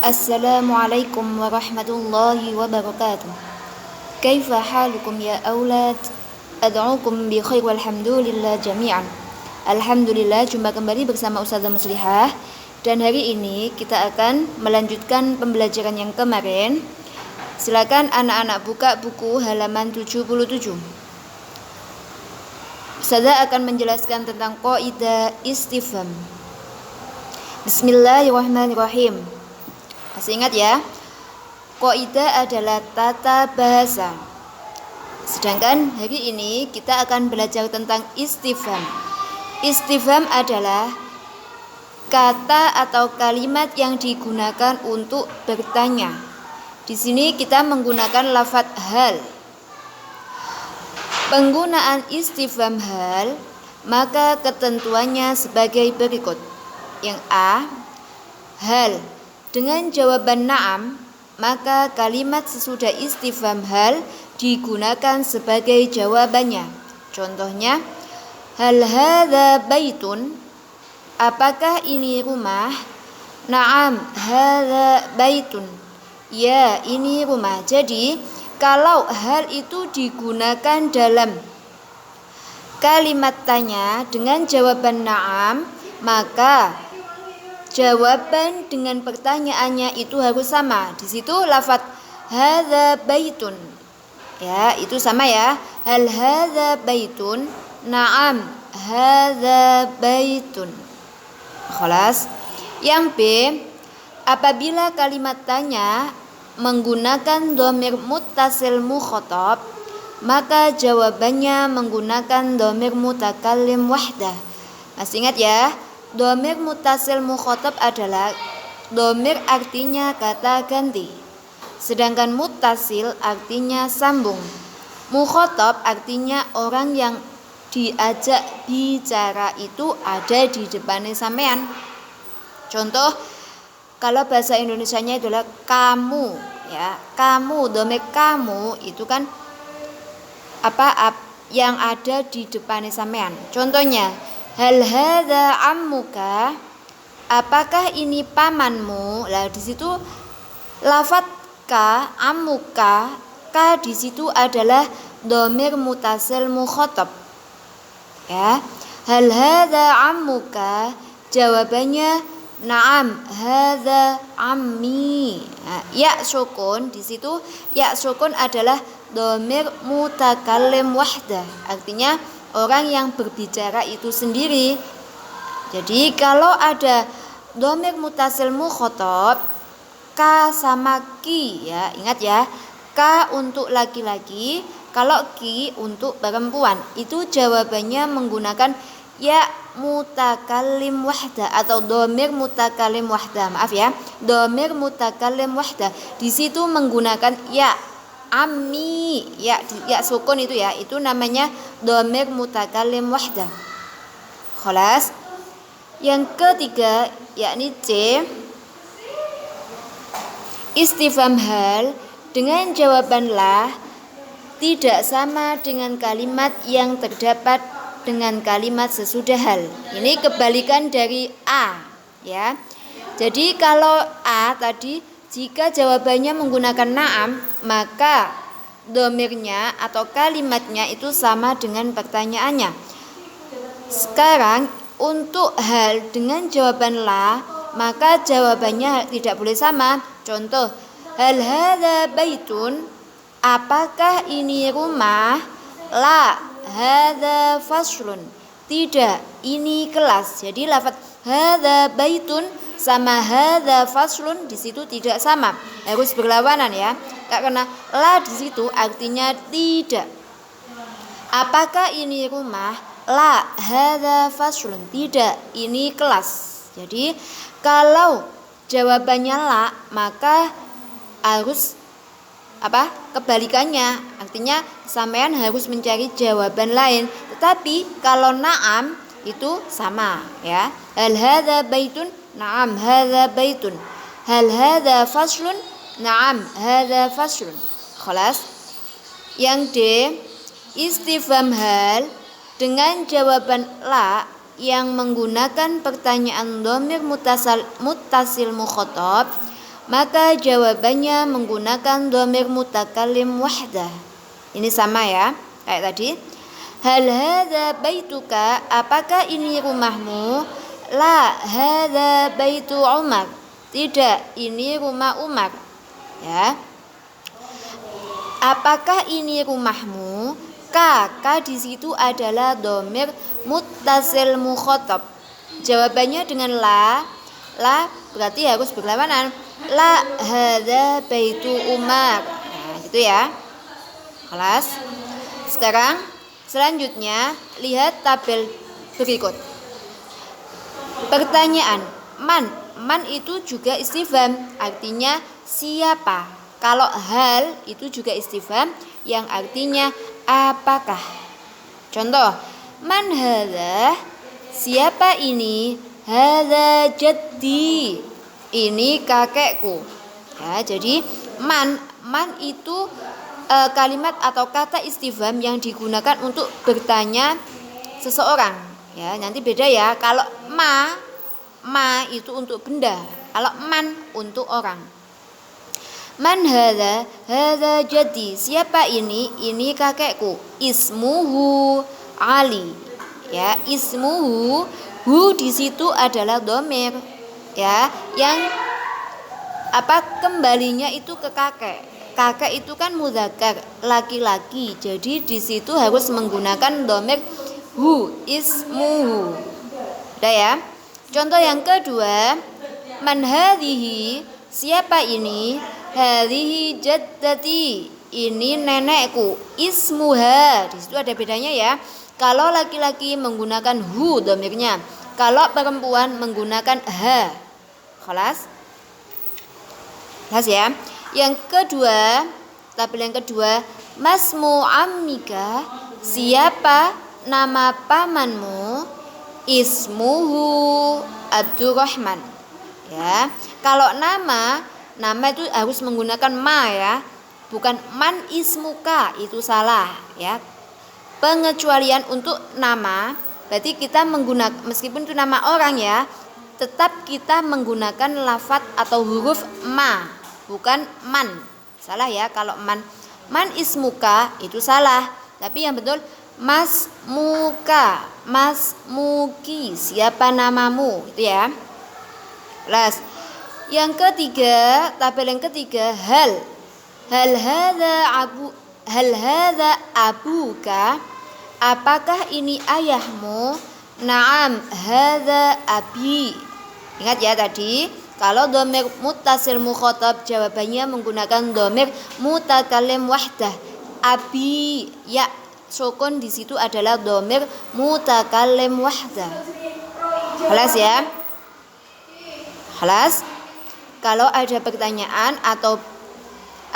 Assalamualaikum warahmatullahi wabarakatuh. Kaifa halukum ya aulad? Ad'ukum bi khair walhamdulillah jami'an. Alhamdulillah, jumpa kembali bersama Ustazah Muslihah. Dan hari ini kita akan melanjutkan pembelajaran yang kemarin. Silakan anak-anak buka buku halaman 77. Ustazah akan menjelaskan tentang qaidah istifham. Bismillahirrahmanirrahim. Masih ingat ya? Qaidah adalah tata bahasa. Sedangkan hari ini kita akan belajar tentang istifham. Istifham adalah kata atau kalimat yang digunakan untuk bertanya. Di sini kita menggunakan lafadz hal. Penggunaan istifham hal, maka ketentuannya sebagai berikut. Yang A, hal dengan jawaban na'am, maka kalimat sesudah istifham hal digunakan sebagai jawabannya. Contohnya, hal hadza baitun? Apakah ini rumah? Na'am, hadza baitun. Ya, ini rumah. Jadi, kalau hal itu digunakan dalam kalimat tanya dengan jawaban na'am, maka jawaban dengan pertanyaannya itu harus sama. Di situ lafadz hadza baitun. Ya, itu sama ya. Hal hadza baitun? Na'am, hadza baitun. Khalas. Yang B, apabila kalimat tanya menggunakan dhamir muttasil mukhatab, maka jawabannya menggunakan dhamir mutakallim wahdah. Masih ingat ya? Dhamir muttasil mukhatab adalah dhamir artinya kata ganti. Sedangkan muttasil artinya sambung. Mukhatab artinya orang yang diajak bicara itu ada di depannya sampean. Contoh, kalau bahasa Indonesianya itulah kamu, ya. Kamu, dhamir kamu itu kan yang ada di depannya sampean. Contohnya, hal hadza ammuka? Apakah ini pamanmu? Lah di situ lafadz ka, ammuka, ka di situ adalah dhamir muttasil mukhatab. Ya. Hal hadza ammuka? Jawabannya na'am, hadza ammi. Nah, ya sukun di situ, ya sukun adalah dhamir mutakallim wahdah. Artinya orang yang berbicara itu sendiri. Jadi kalau ada dhamir muttasil mukhatab, ka sama ki, ya, ingat ya. Ka untuk laki-laki, kalau ki untuk perempuan. Itu jawabannya menggunakan ya mutakallim wahdah atau dhamir mutakallim wahdah. Maaf ya, dhamir mutakallim wahdah. Di situ menggunakan ya ammi, ya sukun itu ya, itu namanya dhamir mutakallim wahdah. Khalas. Yang ketiga yakni C, istifham hal dengan jawaban la tidak sama dengan kalimat yang terdapat dengan kalimat sesudah hal. Ini kebalikan dari A, ya. Jadi kalau A tadi jika jawabannya menggunakan na'am, maka dhamirnya atau kalimatnya itu sama dengan pertanyaannya. Sekarang untuk hal dengan jawaban la, maka jawabannya tidak boleh sama. Contoh, hal hadza baitun? Apakah ini rumah? La, hadza faslun. Tidak, ini kelas. Jadi lafadz hadza baitun sama hadza faslun di situ tidak sama, harus berlawanan ya. Karena la di situ artinya tidak. Apakah ini rumah? La, hadza faslun. Tidak, ini kelas. Jadi kalau jawabannya la, maka harus kebalikannya. Artinya sampean harus mencari jawaban lain. Tetapi kalau na'am itu sama ya. Hal hadza baitun? Na'am, hadza baitun. Hal hadza faslun? Na'am, hadza faslun. Khalas. Yang D, istifham hal dengan jawaban la yang menggunakan pertanyaan dhamir muttasil mukhatab, maka jawabannya menggunakan dhamir mutakallim wahdah. Ini sama ya, kayak tadi. Hal hadza baituka, apakah ini rumahmu? La hadza baitu Umar. Tidak, ini rumah Umar. Ya. Apakah ini rumahmu? Ka di situ adalah dhamir muttasil mukhatab. Jawabannya dengan la berarti harus berlawanan. La hadza baitu Umar. Nah, gitu ya. Kelas. Sekarang selanjutnya lihat tabel berikut. Pertanyaan, man itu juga istifham, artinya siapa. Kalau hal itu juga istifham yang artinya apakah. Contoh, man hadza, siapa ini? Hadza jaddi, ini kakekku. Ya, jadi man itu kalimat atau kata istifham yang digunakan untuk bertanya seseorang. Ya, nanti beda ya. Kalau ma itu untuk benda, kalau man untuk orang. Man hadza jaddi, siapa ini? Ini kakekku. Ismuhu Ali. Ya, ismuhu, hu di situ adalah dhamir. Ya, yang kembalinya itu ke kakek. Kakek itu kan mudzakkar, laki-laki. Jadi di situ harus menggunakan dhamir hu, ismuhu. Udah ya. Contoh yang kedua, man hadhihi, siapa ini? Hadhihi jaddati, ini nenekku. Ismuha, di situ ada bedanya ya. Kalau laki-laki menggunakan hu dhamirnya, kalau perempuan menggunakan ha. Kelas ya. Yang kedua, tabel yang kedua, masmu ammika, siapa nama pamanmu? Ismuhu Abdurrahman. Ya, kalau nama itu harus menggunakan ma ya, bukan man ismuka, itu salah ya. Pengecualian untuk nama, berarti kita menggunakan, meskipun itu nama orang ya, tetap kita menggunakan lafadz atau huruf ma, bukan man. Salah ya kalau man ismuka itu salah, tapi yang betul masmuka, masmuki, siapa namamu, itu ya. Kelas. Yang ketiga, tabel yang ketiga, hal hadza abuka, apakah ini ayahmu? Naam hadza abi. Ingat ya tadi, kalau dhamir muttasil mukhatab jawabannya menggunakan dhamir mutakallim wahdah. Abi, ya sukun di situ adalah dhamir mutakallim wahdah. Kelas ya. Kelas. Kalau ada pertanyaan atau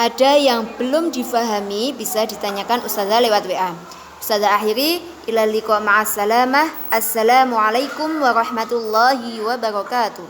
ada yang belum difahami, bisa ditanyakan Ustazah lewat WA. Ustazah akhiri, ila liqa ma'as salamah. Assalamualaikum warahmatullahi wabarakatuh.